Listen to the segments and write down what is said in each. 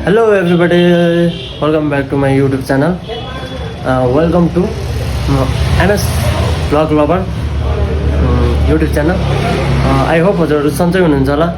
Hello everybody, welcome back to my YouTube channel. Welcome to MS Vlog Lover YouTube channel. I hope हजुरहरू सन्चै हुनुहुन्छ होला.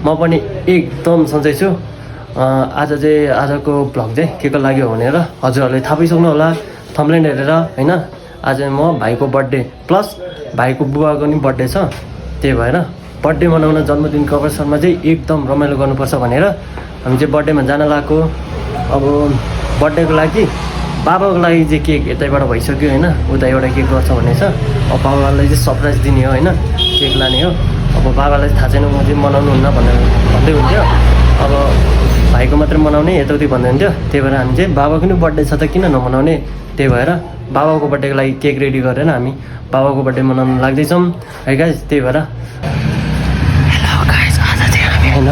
म पनि एकदम सन्चै छु. आजको भ्लग चाहिँ के को लागि हो भनेर हजुरहरूले थाहा पाइसक्नु होला थम्बनेल हेरेर हैन. आज म भाइको बर्थडे प्लस भाइको बुवाको नि बर्थडे छ. त्यही भएर बर्थडे मनाउन जन्मदिनको अवसरमा चाहिँ एकदम रमाइलो गर्नुपर्छ भनेर हामी चाहिँ बर्थडेमा जान लागेको. अब बर्थडेको लागि बाबाको लागि चाहिँ केक यतैबाट भइसक्यो हैन. उता एउटा केक गर्छ भन्ने छ. अब बाबालाई चाहिँ सरप्राइज दिने हो हैन, केक लाने हो. अब बाबालाई थाहा छैन म चाहिँ मनाउनु हुन्न भनेर भन्दै हुन्थ्यो. अब भाइको मात्रै मनाउने यताउति भन्दै हुन्थ्यो. त्यही भएर हामी चाहिँ बाबाको नि बर्थडे छ त किन नमनाउने. त्यही भएर बाबाको बर्थडेको लागि केक रेडी गरेर हामी बाबाको बर्थडे मनाउन लाग्दैछौँ है गाइस. त्यही भएर हेलो गाइस, आज चाहिँ हामी हैन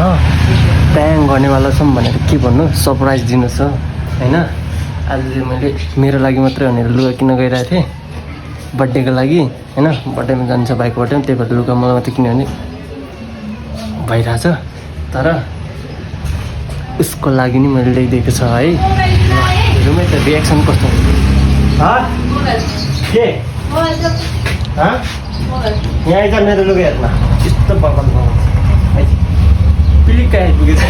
प्याङ गर्नेवाला छौँ भनेर के भन्नु, सरप्राइज दिनु छ हैन. आज चाहिँ मैले मेरो लागि मात्रै भनेर लुगा किन्न गइरहेको थिएँ बर्थडेको लागि हैन. बर्थडेमा जान्छ भाइको बर्थडे, त्यही भएर लुगा मलाई मात्रै किन्यो भने भइरहेछ. तर उसको लागि नि मैले ल्याइदिएको छ है. हेरौँ है त रियाक्सन कस्तो हुन्छ. के यहाँ आइज मेरो लुगा हेर्न यस्तो बगान पाउँछ पिलिक्क आइपुगेछ.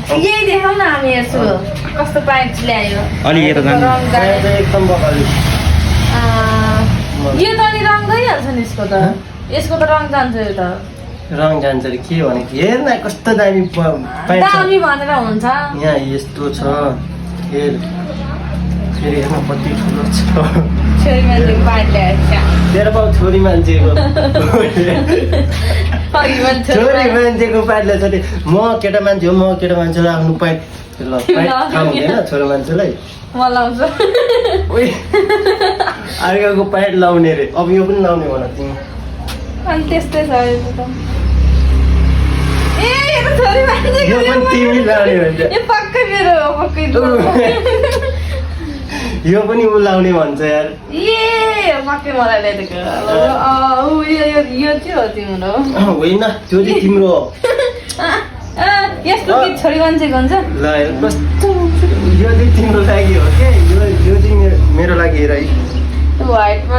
यही देखाउँ न हामी हेर्छु कस्तो प्यान्ट ल्यायो. एकदम बगाली यो त अनि रङ गइहाल्छ नि यसको त. यसको त रङ जान्छ यो त. रङ जान्छ अरे के भने हेर्न कस्तो दामी प्यान्ट दामी भनेर हुन्छ. यहाँ यस्तो छ. हेर फेरि हेर्न कति ठुलो छ. छोरी मान्छेको प्यान्ट ल्याएको छ. तेरो बाउ छोरी मान्छेको छोरी मान्छेको प्यान्ट ल्याएको छ. म केटा मान्छे हो, म केटा मान्छेलाई आफ्नो प्यान्ट ल प्यान्ट थाहा हुँदैन छोरा मान्छेलाई. म लाउँछ अर्काको प्यान्ट लाउने रे. अब यो पनि लाउने भन तिमी. अनि त्यस्तै छ यो त. ए यो त छोरी मान्छेको. यो पनि तिमी लाउने भन्छ. यो पक्कै मेरो हो, पक्कै यो पनि ऊ लाउने भन्छ यार. ए पक्कै मलाई ल्याइदिएको. यो चाहिँ हो तिम्रो. होइन त्यो चाहिँ तिम्रो हो. यस्तो गीत छोरी मान्छेको हुन्छ. ल हेर कस्तो यो चाहिँ तिम्रो लागि हो के. यो चाहिँ मेरो लागि हेर है. व्हाइटमा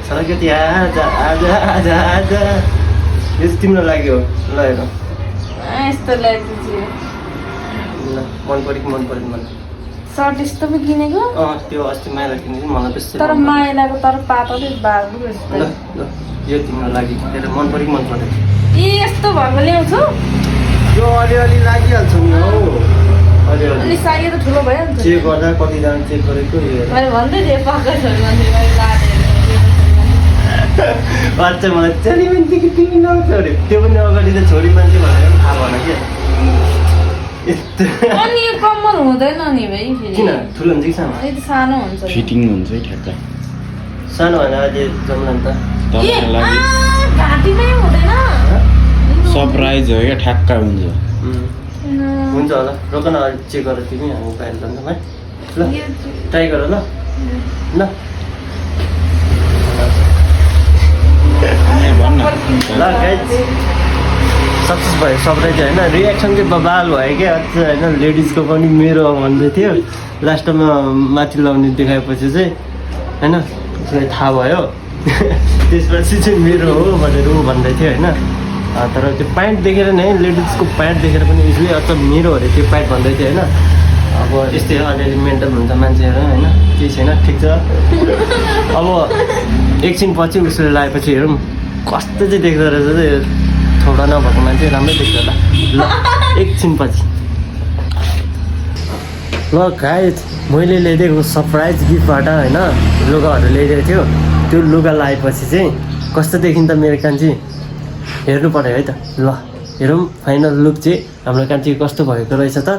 सरस्वती आजा आजा आजा आजा. यो चाहिँ तिम्रो लागि हो. ल हेर यस्तो ल्याइदिन्छु. ल मन पऱ्यो कि मन परेन मलाई. सर्ट यस्तो पो किनेको. त्यो अस्ति माइला किनेको मलाई त्यस्तै. तर माइलाको तर पातलै बाबु ल यस्तो. ल यो तिम्रो लागि हेर मन पऱ्यो कि मन परेन. ए यस्तो भएको ल्याउँछु. यो अलिअलि लागिहाल्छ नि हौ. अनि अलिअलि साइज त ठुलो भइहाल्छ. चेक गर्दा कतिजना चेक गरेको हेर. मैले भन्दै थिएँ पक्का छोरी मान्छे मैले लाँदै. अच्छा मलाई छोरी मान्छे कि तिमी लाउँछ अरे. त्यो पनि अगाडि त छोरी मान्छे भनेर पनि थाहा भएन क्या. यस्तो अनि यो कम्मल हुँदैन नि भाइ फेरि. किन ठुलो हुन्छ कि सानो. यो त सानो हुन्छ. फिटिङ हुन्छ है ठ्याक्क. सानो भने अहिले जम्ला नि त. तपाईँको लागि घाँटीमै हुँदैन. सरप्राइज हो क्या, ठ्याक्क हुन्छ. हुन्छ होला. रोक न अलिक चेक गर तिमी. हामी बाहिर जान्छौँ है. ल ट्राई गर ल. ल भन्न ल गाइज सक्सेस भयो सरप्राइज होइन. रियाक्सन चाहिँ बबाल भयो क्या. होइन लेडिजको पनि मेरो भन्दै थियो. लास्टमा माथि लाउने देखाएपछि चाहिँ होइन उसलाई थाहा भयो. त्यसपछि चाहिँ मेरो हो भनेर ऊ भन्दै थियो होइन. तर त्यो प्यान्ट देखेर नै लेडिजको प्यान्ट देखेर पनि उसले अझ मेरो अरे त्यो प्यान्ट भन्दै थियो होइन. अब यस्तै अलिअलि मेन्टल हुन्छ मान्छेहरू होइन. केही छैन, ठिक छ. अब एकछिन पछि उसले लगाएपछि हेरौँ कस्तो चाहिँ देख्दो रहेछ चाहिँ. थोडा नभएको मान्छे राम्रै देख्छ होला. ल एकछिन पछि ल गाइज मैले ल्याइदिएको सरप्राइज गिफ्टबाट होइन लुगाहरू ल्याइदिएको थियो. त्यो लुगा लगाएपछि चाहिँ कस्तो देखिन्छ मेरो कान्छी हेर्नु पऱ्यो है त. ल हेरौँ फाइनल लुक चाहिँ हाम्रो कान्छीको कस्तो भएको रहेछ त.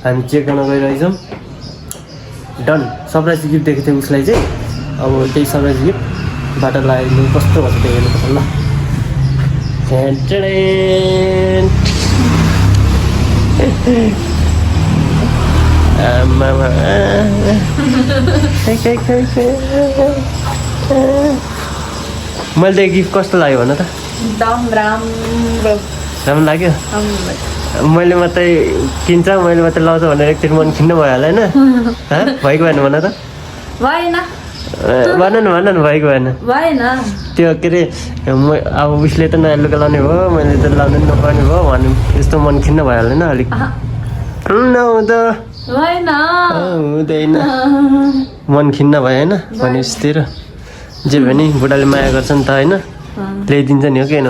हामी चेक गर्न गइरहेछौँ. डन. सरप्राइज गिफ्ट दिएको थियो उसलाई चाहिँ. अब त्यही सरप्राइज गिफ्टबाट लगाएको कस्तो भएको त्यो हेर्नुपर्छ. ल Mama. मैले त गिफ्ट कस्तो लाग्यो भन त एकदम राम्रो राम्रो लाग्यो मैले मात्रै किन्छ मैले मात्रै लाउँछ भनेर एकचोटि मन खिन्न भयो होला होइन भएको भएन भन त भएन भन न भएको भएन भएन त्यो के अरे अब उसले त नयाँ लुगा लाउने भयो मैले त लाउनु नपर्ने भयो भन्नु यस्तो मन खिन्न भयो होला होइन अलिक नहुँदो भएन हुँदैन मन खिन्न भयो होइन भनेपछि जे भयो नि बुढाले माया गर्छ नि त होइन ल्याइदिन्छ नि हो कि होइन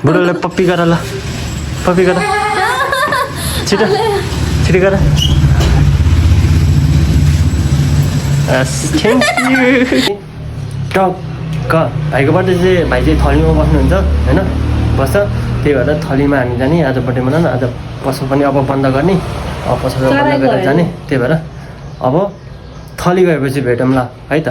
बुढालाई पप्पी गर ल पप्पी गर छिटो छिटो गर टक्क भाइको बर्थडे चाहिँ भाइ चाहिँ थलीमा बस्नुहुन्छ होइन बस्छ त्यही भएर थलीमा हामी जाने आज बर्थडे मनाउन आज पसल पनि अब बन्द गर्ने अब पसल बन्द गरेर जाने त्यही भएर अब थली गएपछि भेटौँ ल है त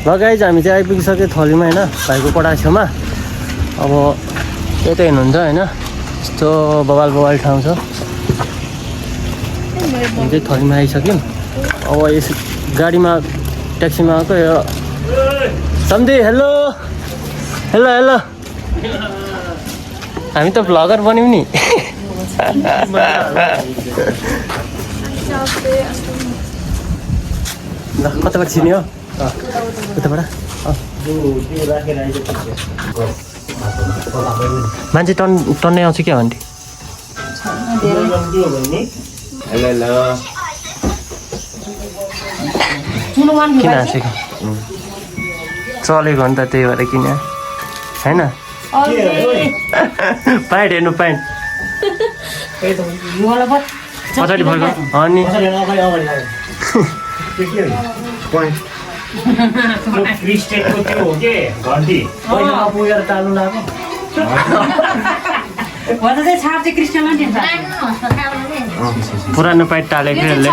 ल गाइज हामी चाहिँ आइपुगिसक्यो थलीमा होइन भाइको कोठा छेउमा अब यतै हेर्नुहुन्छ होइन यस्तो बवाल बवाल ठाउँ छ हामी चाहिँ थलीमा आइसक्यौँ अब यस गाडीमा ट्याक्सीमा आएको यो सम्धी हेलो हेलो हेलो हामी त भ्लगर बन्यौँ नि ल कताबाट चिन्यो उताबाट मान्छे टन्नै आउँछ क्या भन्थे किन हाँसेको चलेको नि त त्यही भएर किन होइन प्यान्ट हेर्नु प्यान्ट पछाडि फर्क अनि क्रिस्टियनको त्यो हो कि घन्टी पहिला पुगेर टाल्नु लाग्यो पुरानो पाइट टालेको यसले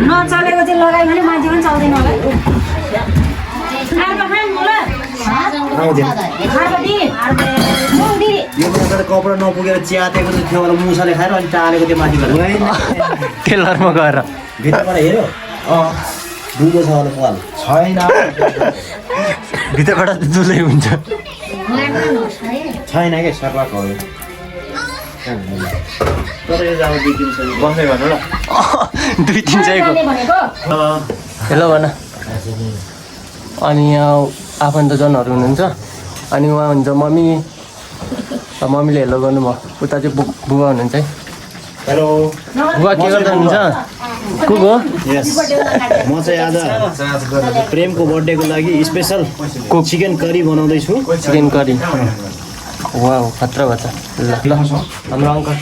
नचलेको चाहिँ लगायो भने मान्छे पनि चल्दैन यो कपडा नपुगेर च्यातेको चाहिँ थियो मुसाले खाएर अनि टालेको त्यो माथि गएर टेलरमा गएर भित्रबाट हेऱ्यो दुधो छ भने पाल छैन भित्रबाट दुधै हुन्छ छैन क्या सर्लाक हो तर यो अब 2-3 सय बस्दै गर्नु ल 2-3 सयको हेलो भन अनि यहाँ आफन्तजनहरू हुनुहुन्छ अनि उहाँ हुन्छ मम्मी मम्मीले हेलो गर्नुभयो उता चाहिँ बुबा हुनुहुन्छ है हेलो बुबा के गर्दा हुनुहुन्छ को हो यस म चाहिँ आज प्रेमको बर्थडेको लागि स्पेसल चिकन करी बनाउँदैछु चिकन करी वाउ खतरा भन्छ ल ल हाम्रो अङ्कल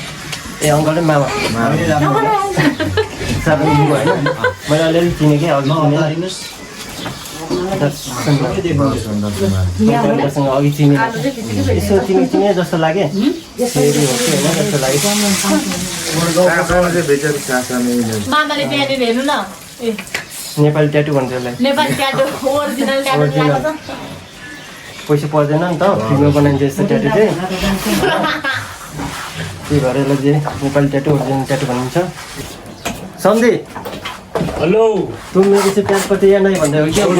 ए अङ्कल र मामा साथै बुबा होइन मैले अलिअलि चिनेँ कि अघि चिनेसँग अघि चिने यसो चिने जस्तो लाग्यो फेरि हो कि होइन जस्तो लाग्यो मामाले त्यहाँनिर हेर्नु न नेपाली ट्याटु भन्छ यसलाई नेपाली ट्याटो ओरिजिनल ट्याटो ल्याएको छ पैसा पर्दैन नि त फ्रीमा बनाइन्छ यस्तो ट्याटु चाहिँ त्यही भएर यसलाई चाहिँ नेपाली ट्याटु ओरिजिनल ट्याटु भनिन्छ सम्झे हेलो तुम मेरे से प्यार करते या नहीं भन्दै हो क्या हो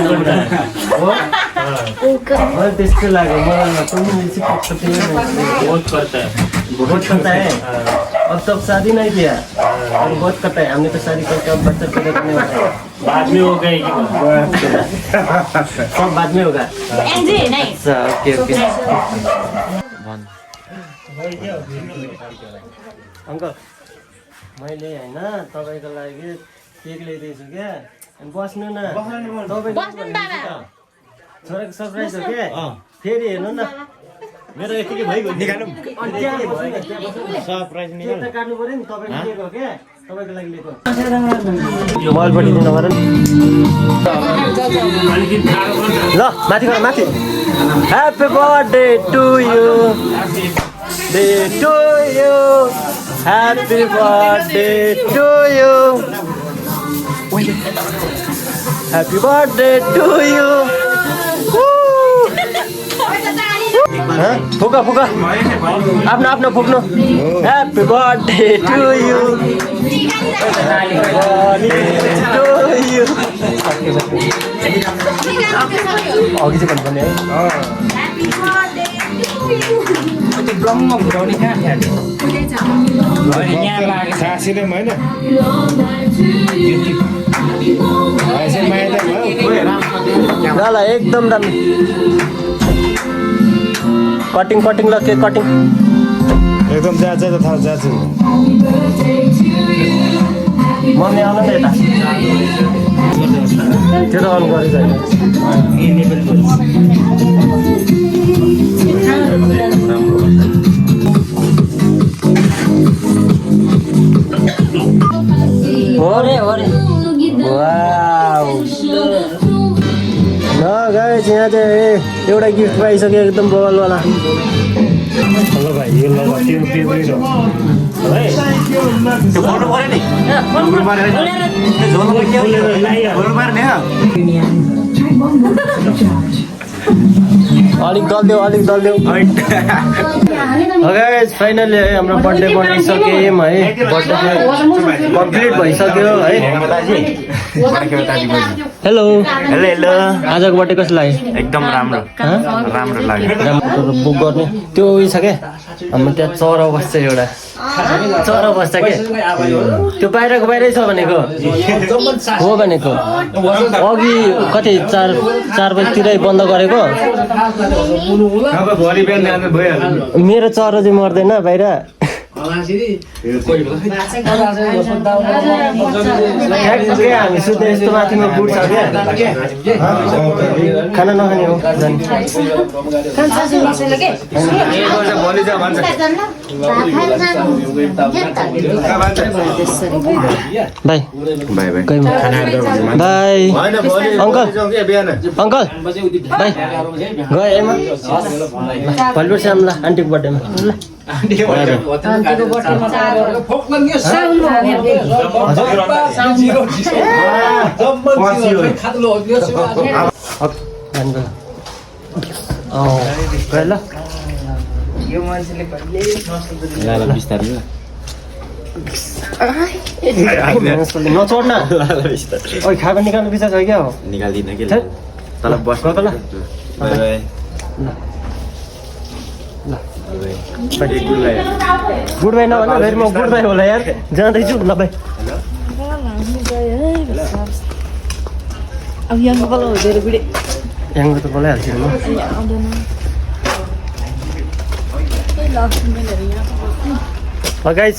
मलाई त्यस्तो लाग्यो मलाई तुम मेरे से प्यार करते या नहीं बहुत करता है अब तब शादी नहीं किया और बहुत करता है हमने तो शादी करके अब बच्चा पैदा करने वाला है बाद में हो गए सब बाद में होगा एन्जी नै अच्छा ओके ओके अङ्कल मैले होइन तपाईँको लागि केक ल्याइदिएछु क्या अनि बस्नु न बस्नु नि बाबा छोराको सरप्राइज हो क्या फेरि हेर्नु न मेरो यतिकै भइगयो निकालौँ अनि त्यहाँ बस्नु न, सरप्राइज केक त काट्नु पऱ्यो नि तपाईँको केक हो क्या तपाईँको लागि लिएको मोबाइल पठाइदिनु पऱ्यो नि ल माथि गएर माथि happy birthday to you happy birthday to you happy birthday to you फुका फुका आफ्नो आफ्नो फुक्नु ह्याप्पी बर्थडे टु यु अघि चाहिँ भन्नुपर्ने है ल एकदम राम्रो कटिङ कटिङ ल केक कटिङ एकदम जान्छ त थाहा जान्छ मम्मी आउनु न यता त्यो त अन गरेको न गाइस यहाँ चाहिँ एउटा गिफ्ट पाइसक्यो एकदम बगलवाला ल भाइ यो ल त्यो अलिक दल्देऊ गाइस फाइनली है हाम्रो बर्थडे बनाइसक्यौँ है बर्थडे कम्प्लिट भइसक्यो है हेलो हेलो आजको बर्थडे कस्तो लाग्यो एकदम राम्रो राम्रो लाग्यो राम्रो बुक गर्ने त्यो उयो छ क्या हाम्रो त्यहाँ चरा बस्छ एउटा चरा बस्छ के त्यो बाहिरको बाहिरै छ भनेको हो भनेको अघि कति 4 बजीतिरै बन्द गरेको मेरो चरा चाहिँ मर्दैन बाहिर हामी सुत्ने यस्तो माथिमा बुट छ क्या खाना नखाने हो by by by by uncle uncle by गएँ एमा भोलि पर्सि आउँ ल आन्टीको बर्थडेमा ल नचोड्न खाएको निकाल्नु बिचा छ क्या हो निकाल्दिनँ कि तल बस्नु ल गुड बाई नभन फेरि म गुड बाई होला यार जाँदैछु ल बाई याङ्गो त बोलाइहाल्छु म गाइस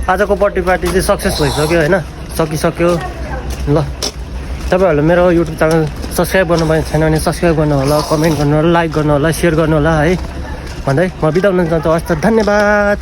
आजको बर्थडे पार्टी चाहिँ सक्सेस भइसक्यो होइन सकिसक्यो ल तपाईँहरूले मेरो युट्युब च्यानल सब्सक्राइब गर्नुभएको छैन भने सब्सक्राइब गर्नु होला कमेन्ट गर्नु होला लाइक गर्नु होला सेयर गर्नु होला है भन्दै म बिदा हुन चाहन्छु हस् त धन्यवाद।